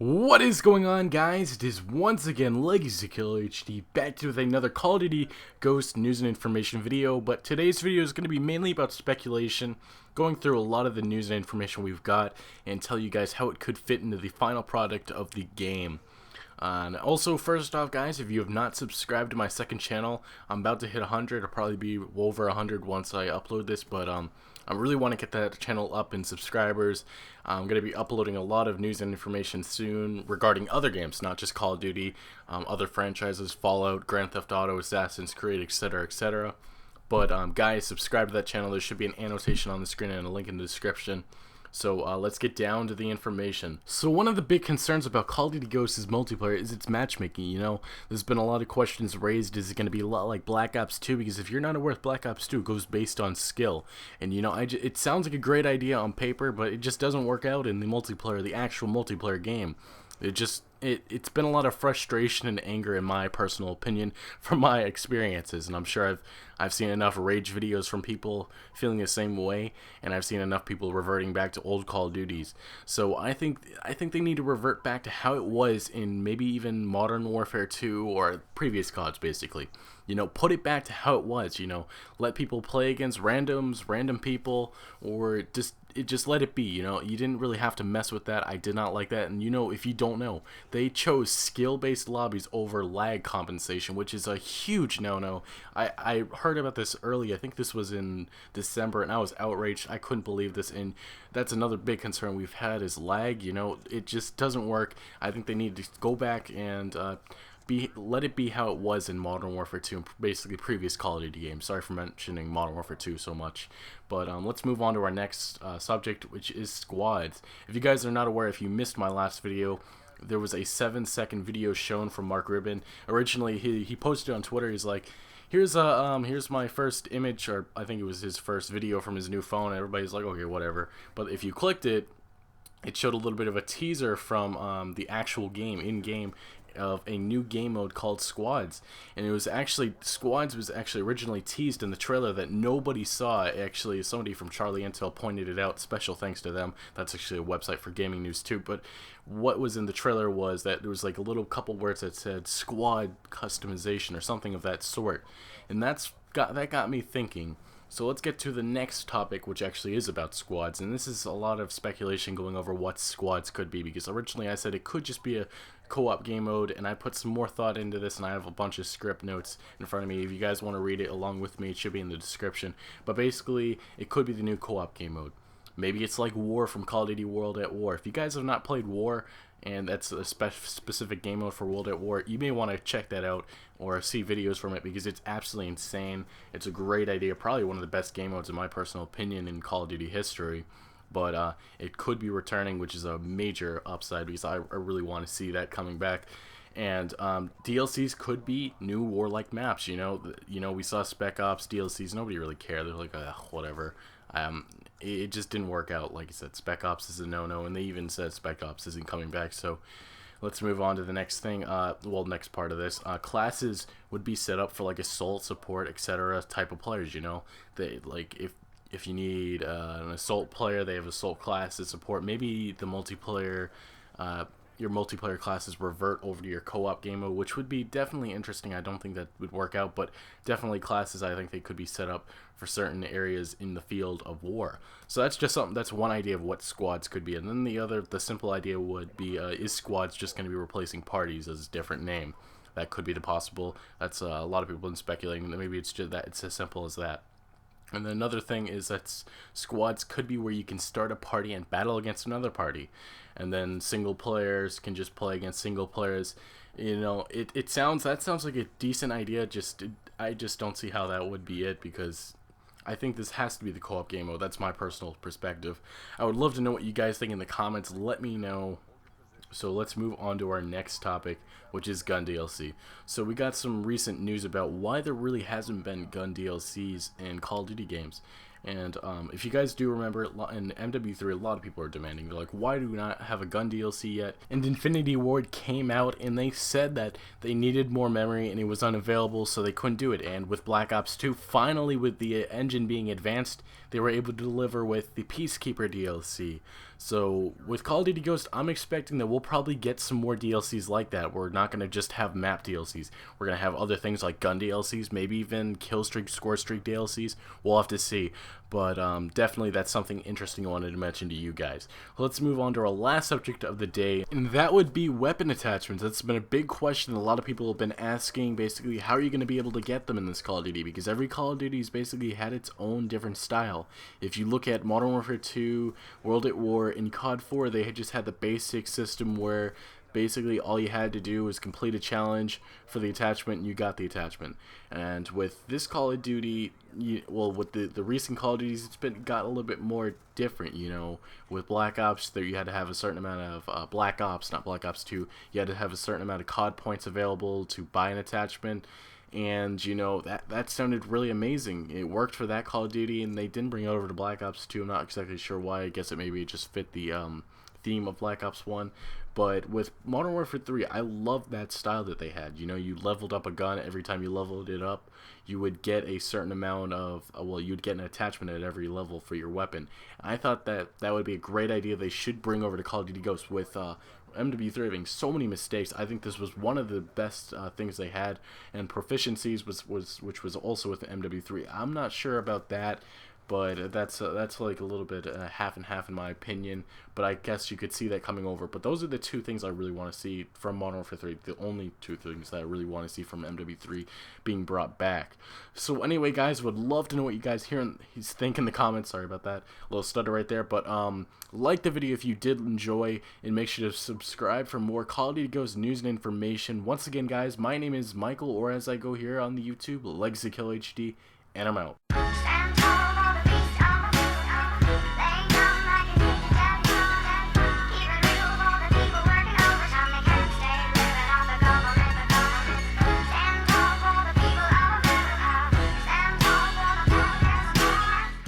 What is going on, guys? It is once again Legacy Killer HD back with another Call of Duty Ghost news and information video, but today's video is going to be mainly about speculation, going through a lot of the news and information we've got, and tell you guys how it could fit into the final product of the game. And also, first off, guys, if you have not subscribed to my second channel, I'm about to hit 100. I'll probably be over 100 once I upload this, but I really want to get that channel up in subscribers. I'm going to be uploading a lot of news and information soon regarding other games, not just Call of Duty, other franchises, Fallout, Grand Theft Auto, Assassin's Creed, etc., etc. But guys, subscribe to that channel. There should be an annotation on the screen and a link in the description. So let's get down to the information. So one of the big concerns about Call of Duty Ghosts' multiplayer is its matchmaking. You know, there's been a lot of questions raised. Is it going to be a lot like Black Ops 2? Because if you're not aware of Black Ops 2, it goes based on skill. And you know, it sounds like a great idea on paper, but it just doesn't work out in the multiplayer, the actual multiplayer game. It's been a lot of frustration and anger, in my personal opinion, from my experiences, and I'm sure I've seen enough rage videos from people feeling the same way, and I've seen enough people reverting back to old Call of Duties. So I think they need to revert back to how it was in maybe even Modern Warfare 2 or previous CODs, basically. You know, put it back to how it was. You know, let people play against random people, or just let it be. You know, you didn't really have to mess with that. I did not like that. And you know, if you don't know, they chose skill-based lobbies over lag compensation, which is a huge no-no. I heard about this early. I think this was in December, and I was outraged. I couldn't believe this. And that's another big concern we've had is lag. You know, it just doesn't work. I think they need to go back and let it be how it was in Modern Warfare 2 and basically previous Call of Duty games. Sorry for mentioning Modern Warfare 2 so much. But let's move on to our next subject, which is squads. If you guys are not aware, if you missed my last video, there was a 7-second video shown from Rubin. Originally, he posted it on Twitter. He's like, here's my first image, or I think it was his first video from his new phone. And everybody's like, okay, whatever. But if you clicked it, it showed a little bit of a teaser from the actual game, in-game, of a new game mode called Squads. And it was actually, Squads was actually originally teased in the trailer that nobody saw. Actually, somebody from Charlie Intel pointed it out. Special thanks to them. That's actually a website for gaming news too. But what was in the trailer was that there was like a little couple words that said squad customization or something of that sort. And that got me thinking. So let's get to the next topic, which actually is about squads, and this is a lot of speculation going over what squads could be, because originally I said it could just be a co-op game mode, and I put some more thought into this, and I have a bunch of script notes in front of me. If you guys want to read it along with me, it should be in the description. But basically, it could be the new co-op game mode. Maybe it's like War from Call of Duty World at War. If you guys have not played War, and that's a specific game mode for World at War, you may want to check that out or see videos from it, because it's absolutely insane. It's a great idea, probably one of the best game modes in my personal opinion in Call of Duty history. But it could be returning, which is a major upside, because I really want to see that coming back. And DLCs could be new war-like maps. You know, we saw Spec Ops DLCs. Nobody really cared. They're like, whatever. It just didn't work out. Like I said, Spec Ops is a no-no, and they even said Spec Ops isn't coming back. So let's move on to the next thing. Next part of this. Classes would be set up for like assault, support, etc. type of players. You know, they like if you need an assault player, they have assault classes support. Maybe the multiplayer. Your multiplayer classes revert over to your co-op game mode, which would be definitely interesting. I don't think that would work out, but definitely classes, I think they could be set up for certain areas in the field of war. So that's just something, that's one idea of what squads could be. And then the simple idea would be, is squads just going to be replacing parties as a different name? That could be the possible. That's a lot of people have been speculating that maybe it's just that it's as simple as that. And then another thing is that squads could be where you can start a party and battle against another party, and then single players can just play against single players. You know, that sounds like a decent idea. I just don't see how that would be it, because I think this has to be the co-op game mode. That's my personal perspective. I would love to know what you guys think in the comments. Let me know. So let's move on to our next topic, which is gun DLC. So we got some recent news about why there really hasn't been gun DLCs in Call of Duty games. And if you guys do remember, in MW3, a lot of people are demanding. They're like, why do we not have a gun DLC yet? And Infinity Ward came out, and they said that they needed more memory, and it was unavailable, so they couldn't do it. And with Black Ops 2, finally, with the engine being advanced, they were able to deliver with the Peacekeeper DLC. So with Call of Duty Ghost, I'm expecting that we'll probably get some more DLCs like that. We're not going to just have map DLCs. We're going to have other things like gun DLCs, maybe even kill streak, score streak DLCs. We'll have to see. But definitely that's something interesting I wanted to mention to you guys. Let's move on to our last subject of the day, and that would be weapon attachments. That's been a big question a lot of people have been asking. Basically, how are you going to be able to get them in this Call of Duty? Because every Call of Duty's basically had its own different style. If you look at Modern Warfare 2, World at War, and CoD 4, they had just had the basic system where basically all you had to do was complete a challenge for the attachment and you got the attachment. And with this Call of Duty, with the recent Call of Duties, got a little bit more different. You know, with Black Ops, there you had to have a certain amount of Black Ops, not Black Ops 2. You had to have a certain amount of COD points available to buy an attachment. And you know, that sounded really amazing. It worked for that Call of Duty, and they didn't bring it over to Black Ops 2. I'm not exactly sure why. I guess it just fit the theme of Black Ops 1. But with Modern Warfare 3, I love that style that they had. You know, you leveled up a gun. Every time you leveled it up, you would get a certain amount of, you'd get an attachment at every level for your weapon. I thought that would be a great idea. They should bring over to Call of Duty Ghosts. With MW3 having so many mistakes, I think this was one of the best things they had. And proficiencies, which was also with the MW3. I'm not sure about that, but that's like a little bit half and half in my opinion. But I guess you could see that coming over. But those are the two things I really want to see from Modern Warfare 3. The only two things that I really want to see from MW3 being brought back. So anyway, guys, would love to know what you guys think in the comments. Sorry about that, a little stutter right there. But like the video if you did enjoy, and make sure to subscribe for more Call of Duty Ghost news and information. Once again, guys, my name is Michael, or as I go here on the YouTube, Legacy Killer HD, and I'm out.